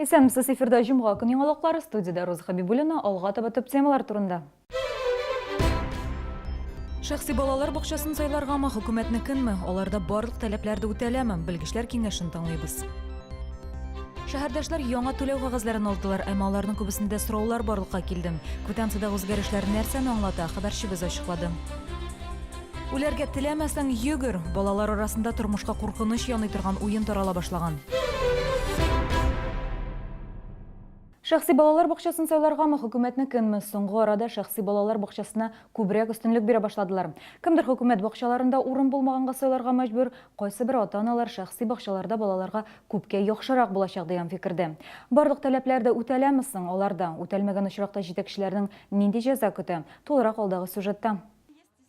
Исәнмесез, эфирда Җомга көн яңалыклары, студияда Роза Хабибуллина, алга таба төп темалар турында. Шәхси балалар бакчасын сайларгамы, хөкүмәтнекенме? Аларда барлык таләпләрне үтәләме? Белгечләр киңәшен тыңлыйбыз. Шәһәрдәшләр яңа түләү кагазларын алдылар, әмма аларның күбесендә сораулар барлыкка килде. Квитанциядә үзгәрешләр нәрсәне аңлата? Хәбәрчебез ачыклады. Үләргә теләмәсәң йөгер. Балалар арасында тормышка куркыныч яный торган уен тарала башлаган. Шәхси балалар бакчасын сайларгамы, хөкүмәтнекенме? Соңгы арада шәхси балалар бакчасына күбрәк өстенлек бирә башладылар. Кемдер хөкүмәт бакчаларында урын булмаганга сайларга мәҗбүр, кайсы бер ата-аналар шәхси бакчаларда балаларга күпкә яхшырак булачак дигән фикердә. Барлык таләпләр дә үтәләме соң? Аларда үтәлмәгән очракта җитәкчеләрнең нинди җәза көтә? Толырак алдагы сюжетта.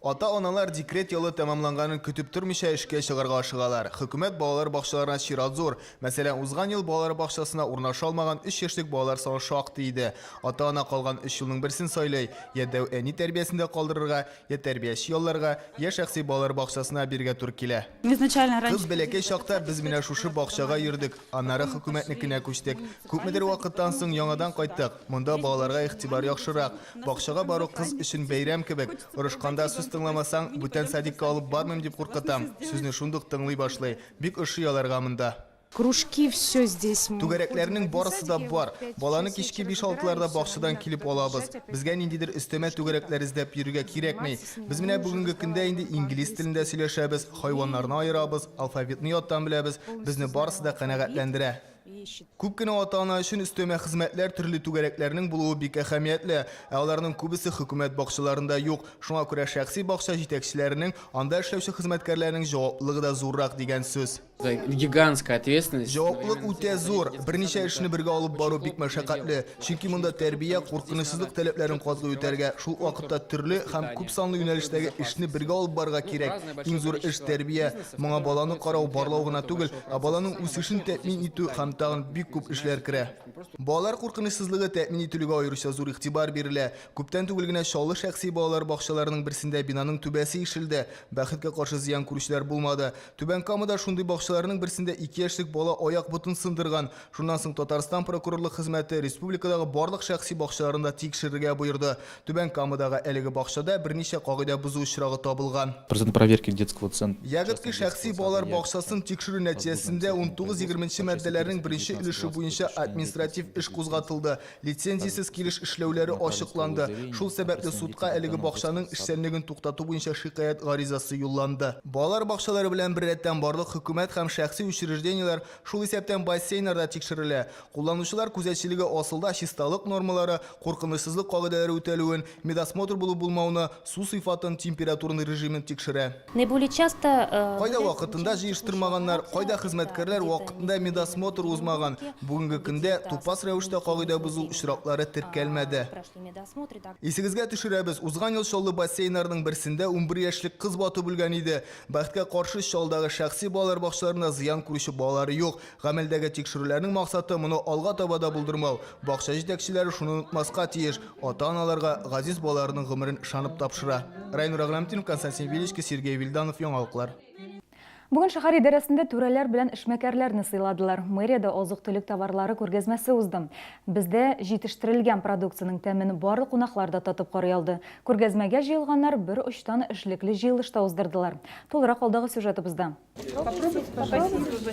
Ата-аналар декрет елы тәмамланганын көтүп тормыйча эшкә чыгарга ашыгалар. Хөкүмәт балалар бакчаларына чират зур. Мәсәлән, узган ел балалар бакчасына урнаша алмаган 3 яшьлек балалар саны шактый иде. Ата-ана калган 3 елның берсен сайлый. Я әни тәрбиясендә калдырырга, я тәрбияче ялларга, я шәхси балалар бакчасына биргә туры килә. Кыз бәләкәй чакта без менә шушы бакчага йөрдек. Аннары хөкүмәтнекенә күчтек. Күпмедер вакыттан соң яңадан кайттык. Монда балаларга игътибар яхшырак. Бакчага бару кыз өчен бәйрәм кебек. Урышканда сүз тыңламасаң, бүтән садикка алып бармыйм дип куркытам. Сүзне шундук тыңлый башлый. Бик ошый аларга монда. Кружки, все здесь. Түгәрәкләрнең барысы да бар. Баланы кичке 5-6ларда бакчадан килеп алабыз. Безгә ниндидер өстәмә түгәрәкләр эзләп йөрергә кирәкми. Без менә бүгенге көндә инде инглиз телендә сөйләшәбез, хайваннарны айырабыз, алфавитны яттан беләбез. Безне барысы да канәгатьләндерә. Күп кенә ата-ана өчен өстәмә хезмәтләр, төрле түгәрәкләрнең булуы бик әһәмиятле. Аларның күбесе хөкүмәт бакчаларында юк. Шуңа күрә шәхси бакча җитәкчеләренең, анда эшләүче хезмәткәрләрнең җаваплылыгы да зуррак дигән сүз. Гигантская ответственность. Җаваплылык үтә зур. Берничә эшне бергә алып бару бик мәшәкатьле. Чөнки монда тәрбия, куркынычсызлык таләпләрен катлый үтәргә, шул вакытта төрле һәм күп санлы юнәлештәге эшне бергә алып барырга кирәк. Иң зур эш тәрбия. Моңа баланы карау, барлау гына түгел, ә баланың үсешен тәэмин итү һәм тагын бик күп эшләр керә. Балалар куркынычсызлыгы тәэмин ителүгә аеруча зур игътибар бирелә. Күптән түгел генә Шаллы шәхси балалар бакчаларының берсендә бинаның түбәсе ишелде. Бәхеткә каршы зыян күрүчеләр булмады. Түбән Камада шундый бакчаларның берсендә 2 яшьлек бала аяк бутын сындырган. Шуннан соң Татарстан прокурорлык хезмәте республикадагы барлык шәхси бакчаларында тикшерергә буйырды. Түбән Камадагы әлеге бакчада берничә кагыйдә бузу очрагы табылган. Проверки детского центра. Ягодки шәхси балалар бакчасын тикшерү нәтиҗәсендә 19-20 маддәләрнең беренче өлеше буенча административ эш кузгатылды. Лицензиясез килеш эшләүләре ачыкланды. Шул сәбәпле судка әлеге бакчаның эшчәнлеген туктату буенча шикаят гаризасы юлланды. Балалар бакчалары белән беррәттән барлык хөкүмәт һәм шәхси учреждениялар шул исәптән бассейннарда тикшерелә. Кулланучылар күзәтчелеге асылда чисталык нормалары, куркынычсызлык кагыйдәләре үтәлүен, медосмотр булу-булмауны, су сыйфатын, температураны режимын тикшерә. Наиболее часто Кайда вакытында җыештырмаганнар, кайда хезмәткәрләр вакытында медосмотр узмаган. Бүгенге көндә тупас рәвештә кагыйдә бузу очраклары теркәлмәде. Исегезгә төшерәбез, узган ел Шаллы бассейннарының берсендә 11 яшьлек кыз батып үлгән иде. Бәхеткә каршы Шалдагы шәхси балалар бакчаларында зыян күрүче балалары юк. Гамәлдәге тикшерүләрнең максаты моны алга таба да булдырмау. Бакча җитәкчеләре шуны онытмаска тиеш. Ата-аналарга газиз балаларының гомерен ышанып тапшыра. Райнур Аграмтинов, Константин Величко, Сергей Вильданов, Яңалыклар. Бүген шәһәр идарәсендә түрәләр белән эшмәкәрләрне сыйладылар. Мэриядә азык-төлек товарлары күргәзмәсе узды. Бездә җитештерелгән продукцияның тәмен барлык кунаклар да татып карый алды. Күргәзмәгә җыелганнар бер очтан эшлекле җыелышта уздырдылар. Толырак алдагы сюжетыбызда.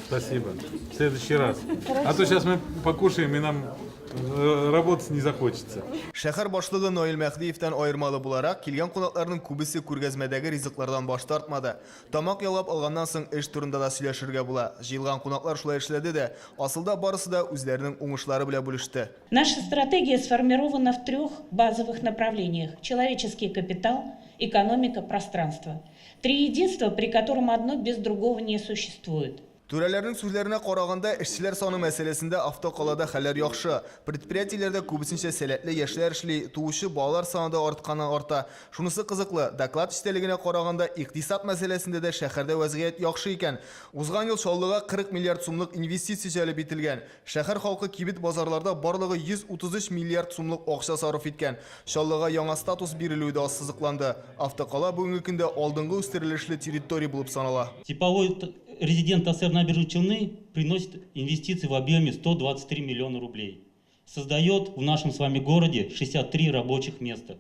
Спасибо. В следующий раз. А то сейчас мы покушаем и нам работать не захочется. Шәһәр башлыгы Наил Мәхдиевтән аермалы буларак килгән кунакларның күбесе күргәзмәдәге ризыклардан баш тартмады. Тамак ялап алганнан соң эш турында да сөйләшергә була. Җыелган кунаклар шулай эшләде дә, асылда барысы да үзләренең уңышлары белән бүлеште. Наша стратегия сформирована в 3 базовых направлениях: человеческий капитал, экономика, пространство. 3 единства, при котором одно без другого не существует. Түрәләрнең сүзләренә караганда, эшчеләр саны мәсьәләсендә автокалада хәлләр яхшы. Предприятиеләрдә күбесенчә сәләтле яшьләр эшли, туучы балалар саны да артканнан арта. Шунысы кызыклы, доклад эчтәлегенә караганда, икътисад мәсьәләсендә дә шәһәрдә вазгыять яхшы икән. Узган ел Шаллыга 40 миллиард сумлык инвестиция җәлеп ителгән. Шәһәр халкы кибет базарларда барлыгы 133 миллиард сумлык акча сарыф иткән. Шаллыга яңа статус бирелүе дә ассызыкланды. Автокала бүгенге көндә алдынгы үстерелешле территория булып санала. Типовой резидент ТСР набережную Челны приносит инвестиции в объеме 123 миллиона рублей. Создает в нашем с вами городе 63 рабочих места.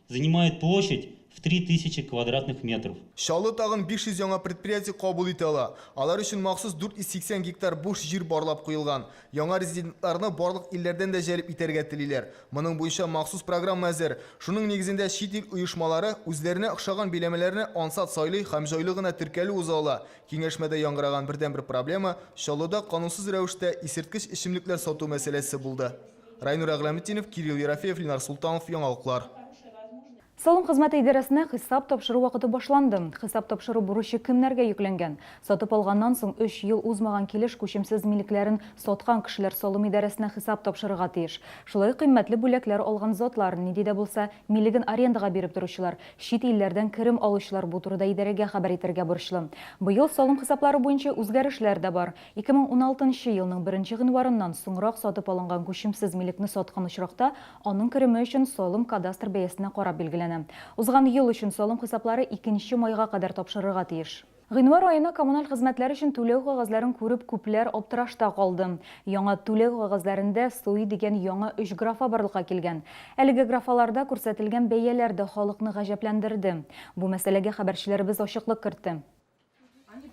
Занимает площадь в 3000 квадратных метров. Шалы тағын 500 яңа предприятие қабыл ете ала. Алар үшін мақсус 480 гектар бош жер барлап қойылған. Яңа резидентларны барлық иллерден дә жәлеп итәргә телиләр. Моның буенча махсус программа әзер. Шуның негізінде шет ил оешмалары үзләренә охшаган биләмәләрне ансат сайлый һәм җайлы гына теркәлү уза ала. Киңәшмәдә яңгыраган бердән-бер проблема Шалуда канунсыз рәвештә исерткеч эчемлекләр сату мәсьәләсе булды. Райнур Агламетдинов, Кирилл Ерофеев, Ленар Султанов, Яңалыклар. Салым хезмәте идарәсенә хисап тапшыру вакыты башланды. Хисап тапшыру бурычы кемнәргә йөкләнгән? Сатып алганнан соң 3 ел узмаган килеш күчемсез милекләрен саткан кешеләр салым идарәсенә хисап тапшырырга тиеш. Шулай кыйммәтле бүләкләр алган затлар, нидә дә булса, милеген арендага биреп торучылар, чит илләрдән керем алучылар бу турыда идарәгә хәбәр итәргә бурычлы. Быел салым хисаплары буенча үзгәрешләр дә бар. 2016 елның 1 гыйнварыннан соңрак сатып алынган күчемсез милекне саткан очракта аның кереме өчен салым кадастр бәясенә карап билгеләнә. Узган ел өчен салым хисаплары 2 майга кадәр тапшырырга тиеш. Гыйнвар айына коммуналь хезмәтләр өчен түләү кагазларын күреп күпләр аптырашта калды. Яңа түләү кагазларында СОИ дигән яңа 3 графа барлыкка килгән. Әлеге графаларда күрсәтелгән бәяләр дә халыкны гаҗәпләндерде. Бу мәсьәләгә хәбәрчеләребез ачыклык кертте.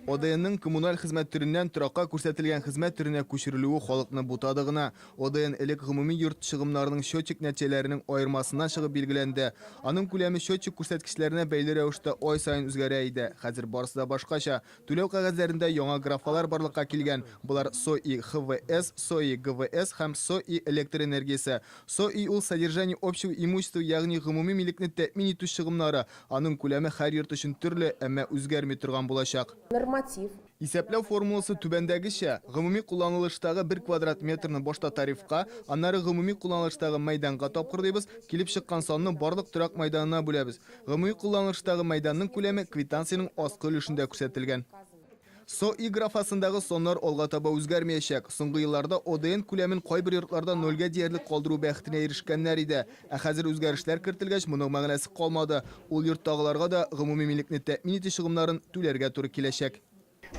ОДНның коммуналь хезмәт түреннән торакка күрсәтелгән хезмәт түренә күчерелүе халыкны бутады гына. ОДН элек гомуми йорт чыгымнарының счетчик нәтиҗәләренең аермасыннан чыгып билгеләнде. Аның күләме счетчик күрсәткечләренә бәйле рәвештә ай сайын үзгәрә иде. Хәзер барысы да башкача. Түләү кәгазьләрендә яңа графалар барлыкка килгән. Булар СОИ ХВС, СОИ ГВС һәм СОИ электр энергиясе. СОИ ул содержание общего имущества, ягъни гомуми милекне тәэмин итү чыгымнары. Аның күләме һәр йорт өчен төрле, әмма үзгәрми торган булачак. Исәпләү формуласы түбәндәгечә: гомуми кулланылыштагы 1 квадрат метрны башта тарифка, аннары гомуми кулланылыштагы мәйданга тапкырдыйбыз, килеп чыккан санны барлык торак мәйданына бүләбез. Гомуми кулланылыштагы мәйданның күләме квитанциянең аскы өлешендә күрсәтелгән. СОИ графасындагы соннар алга таба үзгәрмәячәк. Соңгы елларда ОДН күләмен кайбер йортларда 0-га диярлек калдыру бәхетенә ирешкәннәр иде. Ә хәзер үзгәрешләр кертелгәч, моның мәгънәсе калмады. Ул йорттагыларга да гомуми милекне тәэмин итү чыгымнарын түләргә туры киләчәк.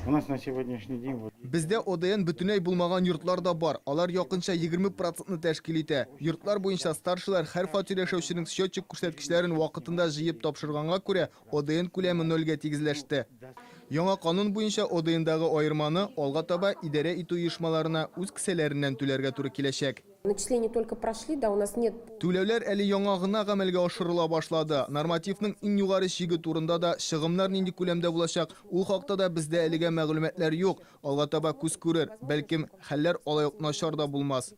У нас на сегодняшний день Бездә ОДН бөтенләй булмаган йортлар да бар. Алар якынча 20%-ны тәшкил итә. Йортлар буенча старшылар һәр фатир яшәүченең счетчик күрсәткечләрен вакытында җыеп тапшырганга күрә ОДН күләме 0-га тигезләште. Яңа канун буенча ОДНдагы аерманы алга таба идарә итү оешмаларына үз кесәләреннән түләргә туры киләчәк. Начисления только прошли, да, у нас нет. Түләүләр әле яңа гына гамәлгә ашырыла башлады. Нормативның иң югары чиге турында да чыгымнар нинди күләмдә булачак, ул хакта да бездә әлегә мәгълүматлар юк. Алга таба күз күрер, бәлким хәлләр алай ук начар да булмас.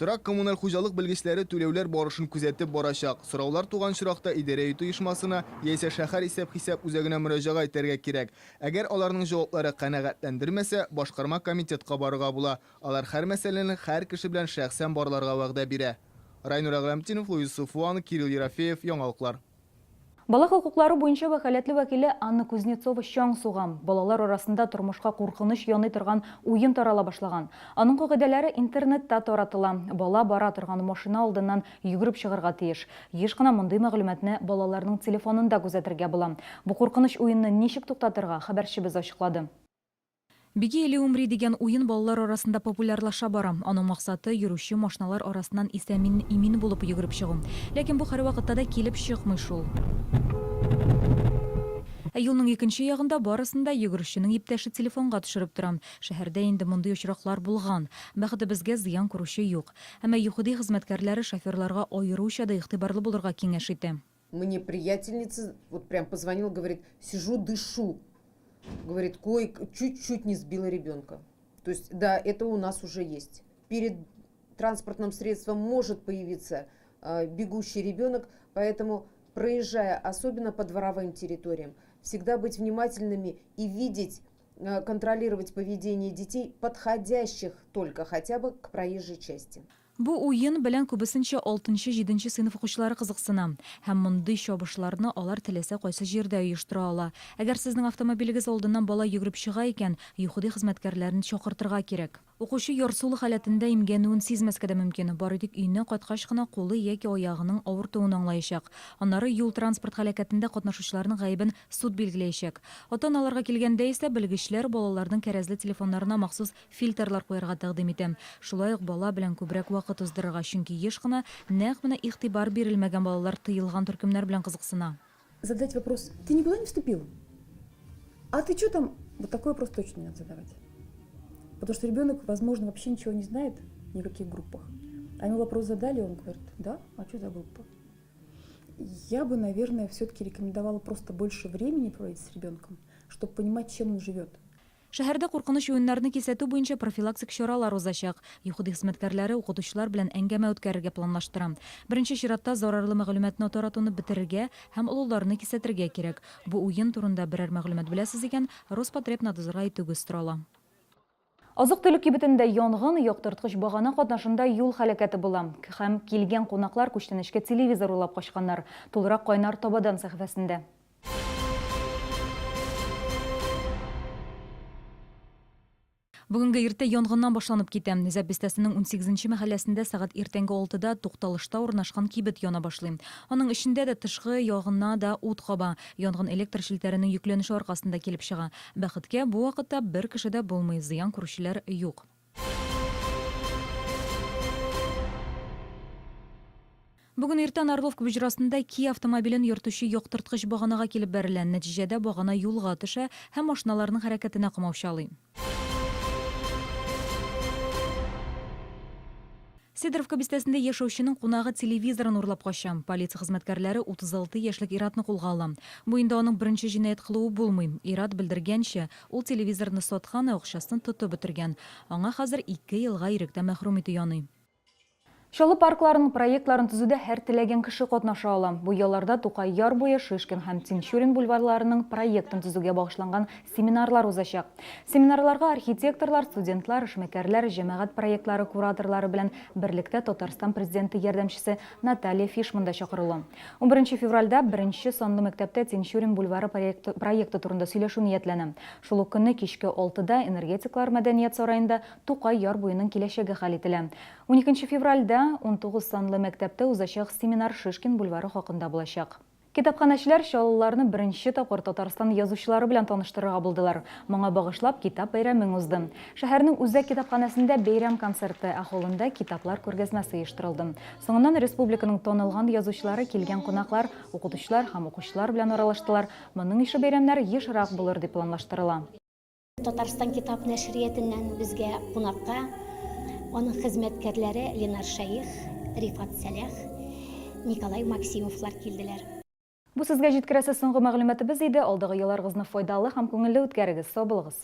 Торак коммуналь хуҗалык белгечләре түләүләр барышын күзәтеп барачак. Сораулар туган чиракта идарә итү оешмасына яисә шәһәр исәп-хисап үзәгенә мөрәҗәгать итәргә кирәк. Әгәр аларның җаваплары канәгатьләндермәсә, башкарма комитетка барырга була. Алар һәр мәсьәләне һәр кеше белән шәхсән барларга вәгъдә бирә. Райнур Агламетдинов, Луис Суфуан, Кирилл Ерофеев, Яңалыклар. Бала хукуклары буенча вәкаләтле вәкиле Анна Кузнецова чаң суган. Балалар арасында тормышка куркыныч яный торган уен тарала башлаган. Аның кагыйдәләре интернетта таратыла. Бала бара торган машина алдыннан йөгереп чыгарга тиеш. Еш кына мондый мәгълүматны балаларның телефонында күзәтергә була. Бу куркыныч уенны ничек туктатырга хәбәрчебез ачыклады. Беги или умри дигән уен балалар арасында популярлаша бара. Аның максаты йөрүче машиналар арасыннан исәмин булып йөгереп чыгу. Ләкин бу һәр вакытта да килеп чыкмый шул. Юлның икенче ягында барысында йөгерүченең иптәше телефонга төшереп тора. Шәһәрдә инде мондый очраклар булган. Бәхетебезгә зыян күрүче юк. Әмма ЮХД хезмәткәрләре шоферларга аеруча да игътибарлы булырга киңәш итә. Мне приятельница вот прям позвонила, говорит, сижу, дышу. Говорит, чуть-чуть не сбила ребенка. То есть, да, это у нас уже есть. Перед транспортным средством может появиться бегущий ребенок, поэтому, проезжая, особенно по дворовым территориям, всегда быть внимательными и видеть, контролировать поведение детей, подходящих только хотя бы к проезжей части. Бу уен белән күбесенчә 6-7 сыйныф укучылары кызыксына. Һәм мондый чабышларны алар теләсә кайсы җирдә оештыра ала. Әгәр сезнең автомобилегез алдыннан бала йөгереп чыга икән, ЮХД хезмәткәрләрен чакыртырга кирәк. Оқушы ярсулы халәтендә имгәнүен сизмәскә дә мөмкин. Бары тик өенә кайткач кына кулы яки аягының авыртуын аңлаячак. Аннары юл транспорт һәлакәтендә катнашучыларның гаебен суд билгеләячәк. Ата-аналарга килгәндә исә белгечләр балаларның кәрәзле телефоннарына махсус фильтрлар куярга тәкъдим итә. Шулай ук бала белән күбрәк вакыт уздырырга, чөнки еш кына нәкъ менә игътибар бирелмәгән балалар тыелган төркемнәр белән кызыксына. Задать вопрос: ты никуда не вступил? А ты что там? Вот такой вопрос точно не надо задавать. Потому что ребенок, возможно, вообще ничего не знает ни о каких группах. А ему вопрос задали, он говорит: да, а что за группа? Я бы, наверное, все-таки рекомендовала просто больше времени проводить с ребенком, чтобы понимать, чем он живет. Шәһәрдә куркыныч уеннарны кисәтү буенча профилактик чаралар узачак. Йохуди хезмәткәрләре укытучылар белән әңгәмә үткәрергә планлаштыра. Беренче чиратта зарарлы мәгълүматны таратуны бетерергә һәм олуларны кисәтергә кирәк. Бу уен турында берәр мәгълүмат беләсез икән, Роспотребнадзорга әйтүгез торала. Азык-төлек кибетендә янгын, яктырткыч багана катнашында юл һәлакәте була. Һәм килгән кунаклар күчтәнешкә телевизор уйлап качканнар. Тулырак Кайнар Табадан сәхифәсендә. Бүгенге иртә янгыннан башланып китә. Низап бистәсенең 18-нче мәхәлләсендә сәгать иртәнге 6-да тукталышта урнашкан кибет яна башлый. Аның эчендә дә тышкы ягына да ут каба. Янгын электр шилтәренең йөкләнеше аркасында килеп чыга. Бәхеткә бу вакытта бер кеше дә булмый, зыян күрүчеләр юк. Бүген иртән Орловка буҗрасында Kia автомобилен йөртүче яктырткыч баганага килеп бәрелгән. Нәтиҗәдә багана юлга төшә һәм машиналарның хәрәкәтенә камаучалый. Сидоровка бистәсендә яшәүченең кунагы телевизорын урлап кача. Полиция хезмәткәрләре 36 яшьлек Иратны кулга ала. Бу инде аның беренче җинаять кылуы булмый. Ират белдергәнчә, ул телевизорны саткан, акчасын тотып бетергән. Аңа хәзер 2 елга иректән мәхрүм итү яный. Чаллы паркларының проектларын төзүдә һәр теләгән кеше катнаша ала. Бу елларда Тукай яр буе, Шишкин һәм Тинчурин бульварларының проектын төзүгә багышланган семинарлар узачак. Семинарларга архитекторлар, студентлар, эшмәкәрләр, җәмәгать проектлары кураторлары белән берлектә Татарстан президенты ярдәмчесе Наталья Фишман да чакырыла. 11 февральдә 1 санлы мәктәптә Тинчурин бульвары проекты турында сөйләшү ниятләнә. Шул ук көнне кичке 6-да энергетиклар мәдәният сараенда Тукай яр буеның киләчәге хәл ителә. 12 февральдә 19 санлы мәктәптә узачак семинар Шишкин бульвары хакында булачак. Китапханәчеләр чаллыларны беренче тапкыр Татарстан язучылары белән таныштырырга булдылар. Моңа багышлап китап бәйрәмен узды. Шәһәрнең Үзәк китапханәсендә бәйрәм концерты, ахолында китаплар күргәзмәсе оештырылды. Соңыннан республиканың танылган язучылары, килгән кунаклар, укытучылар һәм укучылар белән аралаштылар. Моның ише бәйрәмнәр ешрак булыр дип планлаштырыла. Татарстан китап нәшриятыннан безгә кунакка аның хезмәткәрләре Ленар Шәйх, Рифат Сәләх, Николай Максимовлар килделәр. Бу сезгә җиткерәсе соңгы мәгълүматыбыз иде. Алдагы елларыгызны файдалы һәм күңелле үткәрегез. Сау булыгыз.